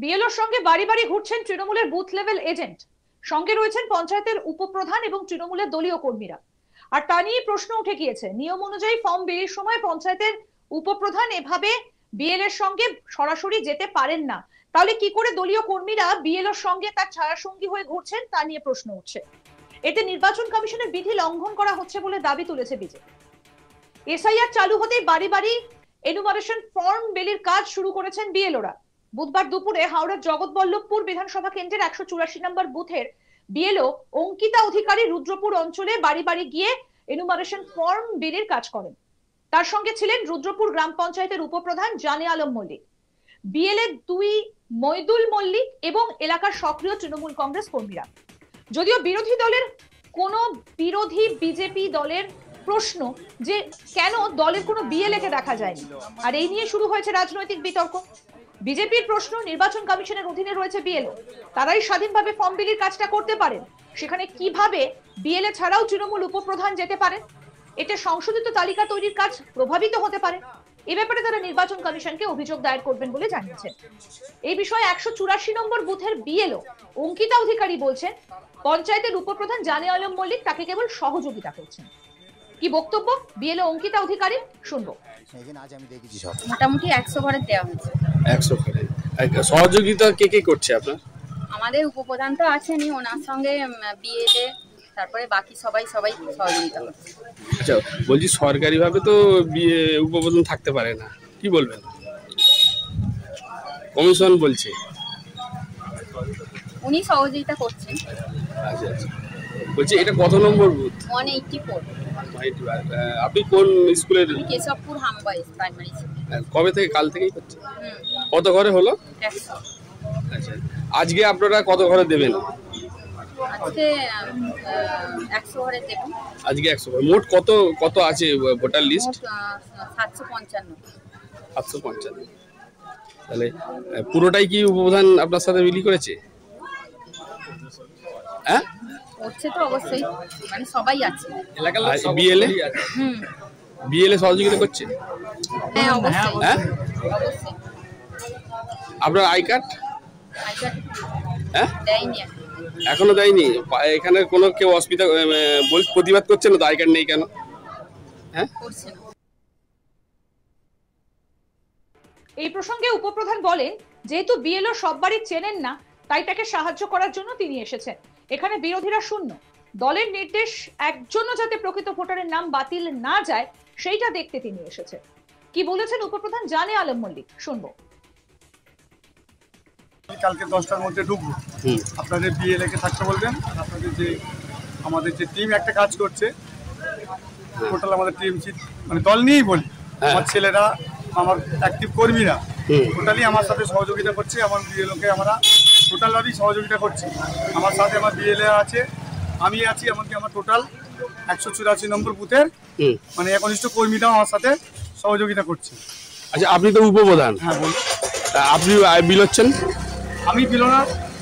বিএলওর সঙ্গে বাড়ি বাড়ি ঘুরছেন তৃণমূলের বুথ লেভেল এজেন্ট, সঙ্গে রয়েছেন পঞ্চায়েতের উপপ্রধান এবং তৃণমূলের দলীয় কর্মীরা। আর তা নিয়ে প্রশ্ন উঠে গিয়েছে, নিয়ম অনুযায়ী ফর্ম বেরির সময় পঞ্চায়েতের উপপ্রধান এভাবে বিএল এর সঙ্গে সরাসরি যেতে পারেন না, তাহলে কি করে দলীয় কর্মীরা বিএলওর সঙ্গে তার ছায়াসঙ্গী হয়ে ঘুরছেন তা নিয়ে প্রশ্ন উঠছে। এতে নির্বাচন কমিশনের বিধি লঙ্ঘন করা হচ্ছে বলে দাবি তুলেছে বিজেপি। এসআইআর চালু হতেই বাড়ি বাড়ি এনুমারেশন ফর্ম বেলির কাজ শুরু করেছেন বিএলওরা। বুধবার দুপুরে হাওড়ার জগৎবল্লভপুর বিধানসভা কেন্দ্রের 184 নম্বর বুথের বিএলও অঙ্কিতা অধিকারী রুদ্রপুর অঞ্চলে বাড়ি বাড়ি গিয়ে এনুমারেশন ফর্ম বেলির কাজ করেন। তার সঙ্গে ছিলেন রুদ্রপুর গ্রাম পঞ্চায়েতের উপপ্রধান জানে আলম মল্লিক, বিএলএ 2 মইদুল মল্লিক এবং এলাকার সক্রিয় তৃণমূল কংগ্রেস কর্মীরা। যদিও বিরোধী দলের কোন বিরোধী বিজেপি দলের প্রশ্ন যে কেন দলের কোনো বিএলএ কে দেখা যায়নি, আর এই নিয়ে শুরু হয়েছে রাজনৈতিক বিতর্ক। বিজেপির প্রশ্ন, নির্বাচন কমিশনের অধীনে রয়েছে বিএলও, তারাই স্বাধীনভাবে ফর্ম বিলির কাজটা করতে পারেন, সেখানে কিভাবে বিএলএ ছাড়াও তৃণমূল উপপ্রধান যেতে পারেন? এতে সংশোধিত তালিকা তৈরির কাজ প্রভাবিত হতে পারে। এ ব্যাপারে তারা নির্বাচন কমিশনকে অভিযোগ দায়ের করবেন বলে জানিয়েছেন। এই বিষয়ে 184 নম্বর বুথের বিএলও অঙ্কিতা অধিকারী বলছেন, পঞ্চায়েতের উপপ্রধান জানে আলম মল্লিক তাকে কেবল সহযোগিতা করছেন। কি বক্তব্য বিএলও অঙ্কিতা অধিকারী, শুনবো। মোটামুটি 100 ঘরে দেওয়া হয়েছে। 100 ঘরে সহযোগিতা কে কে করছে আপনার? আমাদের উপপ্রধান তো আছেনই, ওনার সঙ্গে বিএলএ, তারপরে বাকি সবাই সহযোগিতা করছে। আচ্ছা, বলছি সরকারিভাবে তো উপপ্রধান থাকতে পারে না, কি বলবেন? কমিশন বলছে উনি সহযোগিতা করছেন। আচ্ছা আচ্ছা, বলছি এটা কত নম্বর বুথ? 184। আপনি কোন স্কুলের? কেশবপুর হামবয়েজ প্রাইমারি স্কুল। কবে থেকে? কাল থেকেই করছে। কত ঘরে হলো? 100। আচ্ছা, আজকে আপনারা কত ঘরে দেবেন? আজকে 100 ঘরে দেব। আজকে 100 ঘরে। মোট কত আছে ভোটার লিস্ট? 755। 755। তাহলে পুরোটাই কি উপপ্রধান আপনার সাথে মিলি করেছে? হ্যাঁ, করছে তো অবশ্যই, মানে সবাই আছে। এলাকার লোক বিএলএ বিএলএ সহযোগিতা করছে? হ্যাঁ অবশ্যই। হ্যাঁ অবশ্যই। আপনার আই কার্ড? হ্যাঁ দেয়নি এখনো দেয়নি। এখানে কোনো কেউ অসুবিধা প্রতিবাদ করছে না তো আই কার্ড নেই কেন? হ্যাঁ, করছে না। এই প্রসঙ্গে উপপ্রধান বলেন, যেহেতু বিএলও সব বাড়ি চেনেন না, তাই তাকে সাহায্য করার জন্য তিনি এসেছেন। এখানে বিরোধীরা শূন্য, দলের নির্দেশ একজনও যাতে প্রকৃত ভোটারের নাম বাতিল না যায় সেইটা দেখতে তিনি এসেছেন। কি বলেছেন উপপ্রধান জানে আলম মল্লিক, শুনবো। কালকে 10টার মধ্যে ঢুকবো, আপনাদের বিএলএ কে থাকতে বলবেন। আপনাদের যে আমাদের যে টিম একটা কাজ করছে, টোটাল আমাদের টিম, মানে দল নিয়েই বলি, আমার ছেলেরা, আমার অ্যাক্টিভ কর্মীরা টোটালি আমার সাথে সহযোগিতা করছে। আমার বিএলও কে আমরা টোটালভাবেই সহযোগিতা করছি। আমার সাথে আমার বিএলএ আছে, আমি আছি, এমনকি আমার টোটাল 184 নম্বর বুথের মানে একনিষ্ঠ কর্মীরাও আমার সাথে সহযোগিতা করছে। আচ্ছা, আপনি তো উপপ্রধান। হ্যাঁ বলুন। আপনি বিলোচ্ছেন? আমি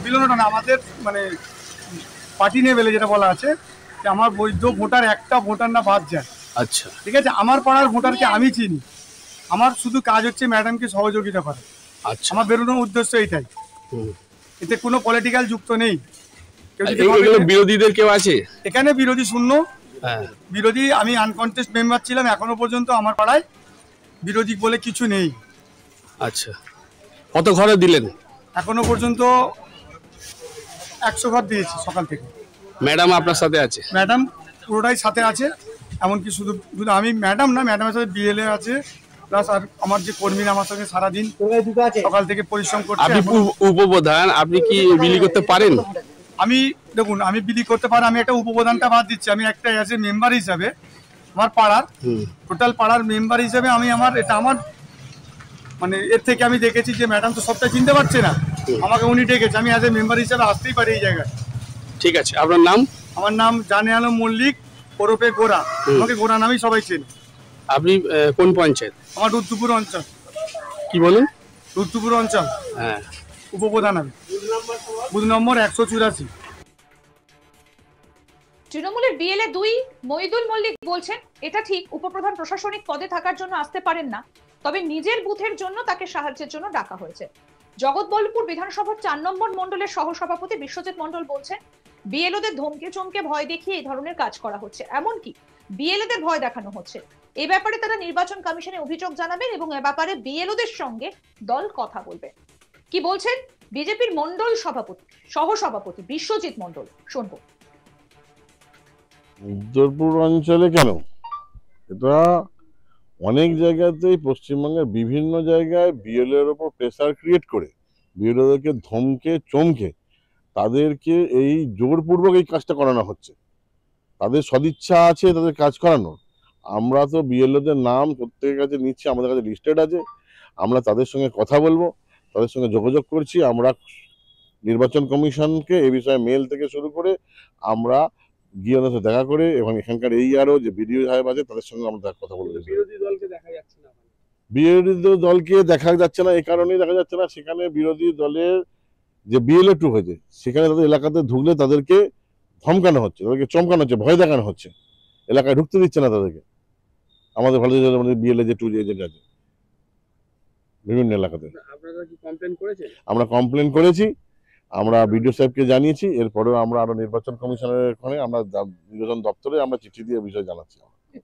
বিলোনোটা না, আমাদের মানে পার্টি লেভেলে যেটা বলা আছে যে আমার বৈধ ভোটার একটা ভোটার না বাদ যায়। আচ্ছা, ঠিক আছে, আমার পাড়ার ভোটারকে আমি চিনি, আমার শুধু কাজ হচ্ছে ম্যাডামকে সহযোগিতা করা। আচ্ছা, আমার বেরোনোর উদ্দেশ্য এইটাই, এতে কোনো পলিটিক্যাল যুক্ত নেই। বিরোধীদের কেউ আছে এখানে? বিরোধী শূন্য। হ্যাঁ, বিরোধী আমি আনকনটেস্ট মেম্বার ছিলাম, এখনো পর্যন্ত আমার পাড়ায় বিরোধী বলে কিছু নেই। আচ্ছা, কত ঘরে দিলেন? এখনো পর্যন্ত 100 ঘর দিয়েছি সকাল থেকে। ম্যাডাম আপনার সাথে আছে? ম্যাডাম পুরোটাই সাথে আছে, এমনকি শুধু আমি ম্যাডাম না, ম্যাডামের সাথে বিএলএ আছে, প্লাস আর আমার যে কর্মীরা আমার সঙ্গে সারাদিন সকাল থেকে পরিশ্রম করছে। আপনি উপপ্রধান, আপনি কি বিলি করতে পারেন? আমি দেখুন, আমি বিলি করতে পারি, আমি একটা উপপ্রধানটা বাদ দিচ্ছি, আমি একটা অ্যাজ এ মেম্বার হিসাবে আমার পাড়ার টোটাল পাড়ার মেম্বার হিসাবে আমি এটা আমার মানে এর থেকে আমি দেখেছি যে ম্যাডাম তো সবটা চিনতে পারছে না, আমাকে উনি ডেকেছে, আমি অ্যাজ এ মেম্বার হিসাবে আসতেই পারি এই জায়গায়। ঠিক আছে, আপনার নাম? আমার নাম জানে আলম মল্লিক, ওরফে গোরা, আমাকে গোরা নামেই সবাই চেনে। আপনি কোন পঞ্চায়েত? আমার রুদ্রপুর অঞ্চল। কি বলুন? রুদ্রপুর অঞ্চল। হ্যাঁ, উপপ্রধান আমি, বুথ নম্বর 184। তৃণমূলের বিএলএ 2 মইদুল মল্লিক বলছেন, এটা ঠিক উপপ্রধান প্রশাসনিক পদে থাকার জন্য আসতে পারেন না, তবে নিজের বুথের জন্য তাকে সাহায্যের জন্য ডাকা হয়েছে। জগৎবল্লভপুর বিধানসভার 4 নম্বর মণ্ডলের সহসভাপতি বিশ্বজিৎ মণ্ডল বলছেন, বিএলওদের ধমকে চমকে ভয় দেখিয়ে এই ধরনের কাজ করা হচ্ছে, এমনকি বিএলওদের ভয় দেখানো হচ্ছে। এই ব্যাপারে তারা নির্বাচন কমিশনে অভিযোগ জানাবেন এবং এ ব্যাপারে বিএলওদের সঙ্গে দল কথা বলবে। কি বলছেন বিজেপির মণ্ডল সভাপতি সহসভাপতি বিশ্বজিৎ মণ্ডল, শুনবো। উত্তরপূর্ব অঞ্চলে কেন, এটা অনেক জায়গাতেই পশ্চিমবঙ্গের বিভিন্ন জায়গায় বিএলও এর উপর প্রেসার ক্রিয়েট করে বিএলওদেরকে ধমকে চমকে তাদেরকে এই জোরপূর্বক এই কাজটা করানো হচ্ছে। তাদের সদিচ্ছা আছে তাদের কাজ করানোর। আমরা তো বিএলওদের নাম প্রত্যেকের কাছে নিচ্ছি, আমাদের কাছে লিস্টেড আছে, আমরা তাদের সঙ্গে কথা বলবো, তাদের সঙ্গে যোগাযোগ করছি। আমরা নির্বাচন কমিশনকে এ বিষয়ে মেল থেকে শুরু করে আমরা গিয়ে ওদের সাথে দেখা করে এবং এখানকার এই আরো যে বিডিও সাহেব আছে তাদের সঙ্গে আমরা কথা বলবো। বিরোধী দলকে দেখা যাচ্ছে না, বিরোধী দলকে দেখা যাচ্ছে না এই কারণেই দেখা যাচ্ছে না, সেখানে বিরোধী দলের যে বিএলও 2 হয়েছে সেখানে তাদের এলাকাতে ঢুকলে তাদেরকে ধমকানো হচ্ছে, তাদেরকে চমকানো হচ্ছে, ভয় দেখানো হচ্ছে, এলাকায় ঢুকতে দিচ্ছে না তাদেরকে। আমাদের ভারতীয় জনতা পার্টির বিএলএ যে 2 এজেন্ট আছে বিভিন্ন এলাকাতে। আপনারা কি কমপ্লেন করেছেন? আমরা কমপ্লেন করেছি, আমরা বিডিও সাহেবকে জানিয়েছি, এরপরেও আমরা আরো নির্বাচন কমিশনের ওখানে আমরা নির্বাচন দপ্তরে আমরা চিঠি দিয়ে বিষয় জানাচ্ছি।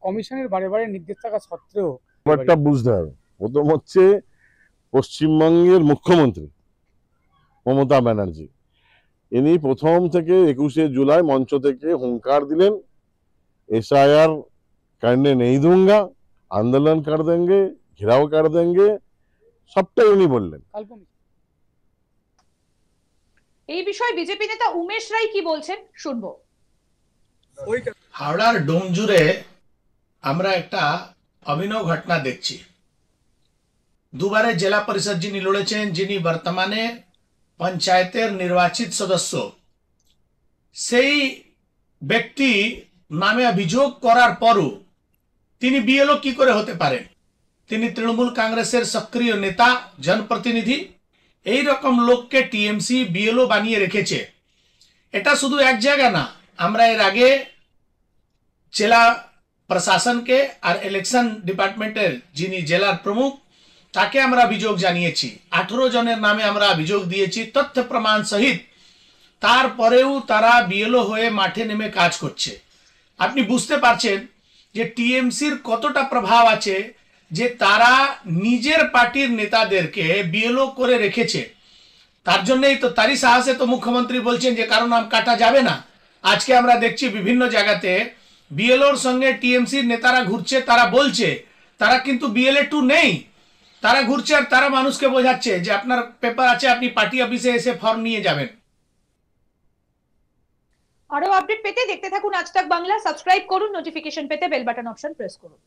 কমিশনের বারে বারে নির্দেশ থাকা সত্ত্বেও ব্যাপারটা বুঝতে হবে। প্রথম হচ্ছে পশ্চিমবঙ্গের মুখ্যমন্ত্রী মমতা ব্যানার্জি, ইনি প্রথম থেকে 21শে জুলাই মঞ্চ থেকে হুঙ্কার দিলেন, एसआईआर करने नहीं दूंगा, आंदोलन कर देंगे, घिराव कर देंगे, সবটাই উনি বললেন। এই বিষয়ে বিজেপি নেতা উমেশ রায় কি বলছেন শুনবো। হাওড়ার ডোমজুড়ে আমরা একটা অভিনব ঘটনা দেখছি। দুবারে জেলা পরিষদ যিনি লড়েছেন, যিনি বর্তমানে পঞ্চায়েতের নির্বাচিত সদস্য, সেই ব্যক্তি নামে অভিযোগ করার পরও তিনি বিএলও কি করে হতে পারেন? তিনি তৃণমূল কংগ্রেসের সক্রিয় নেতা, জনপ্রতিনিধি। এই রকম লোককে টিএমসি বিএলও বানিয়ে রেখেছে। এটা শুধু এক জায়গা না, আমরা এর আগে জেলা প্রশাসনকে আর ইলেকশন ডিপার্টমেন্টের যিনি জেলার প্রমুখ তাকে আমরা অভিযোগ জানিয়েছি। 18 জনের নামে আমরা অভিযোগ দিয়েছি তথ্য প্রমাণ সহিত। তারপরেও তারা বিএলও হয়ে মাঠে নেমে কাজ করছে। আপনি বুঝতে পারছেন যে টিএমসির কতটা প্রভাব আছে, যে তারা নিজের পার্টির নেতাদেরকে বিএলও করে রেখেছে। তার জন্যই তো, তারই সাহসে তো মুখ্যমন্ত্রী বলছেন যে কারো নাম কাটা যাবে না। আজকে আমরা দেখছি বিভিন্ন জায়গাতে বিএলওর সঙ্গে টিএমসির নেতারা ঘুরছে, তারা বলছে তারা কিন্তু বিএলএ 2 নেই, তারা ঘুরছে আর তারা মানুষকে বোঝাচ্ছে যে আপনার পেপার আছে, আপনি পার্টি অফিসে এসে ফর্ম নিয়ে যাবেন। আরো আপডেট পেতে দেখতে থাকুন আজ তাক বাংলা, সাবস্ক্রাইব করুন, নোটিফিকেশন পেতে বেল বাটন অপশন প্রেস করুন।